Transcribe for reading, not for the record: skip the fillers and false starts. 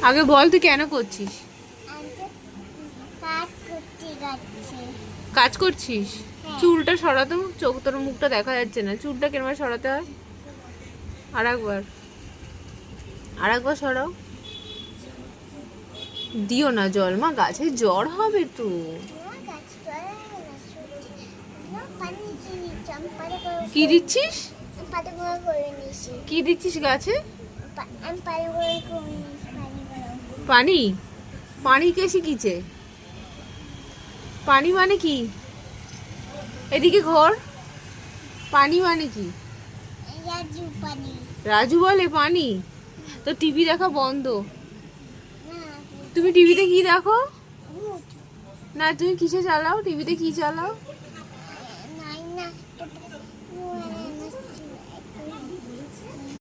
আগে বল তুই কেন করছিস? কাজ করছিস? চুলটা সরাতো, চোখ তোর মুখটা দেখা যাচ্ছে না, চুলটা কেন সরাতে হয়? আরেকবার সরাও। দিও না জল মা, গাছে জ্বর হবে তো। কি দিচ্ছিস? কি দিচ্ছিস গাছে? পানি? পানি কে শিখিয়েছে? পানি মানে কি? এদিকে ঘর। পানি মানে কি? রাজু বলে পানি? তো টিভি দেখা বন্ধ। তুমি টিভিতে কি দেখো? না তুমি কিসে চালাও? টিভিতে কি চালাও?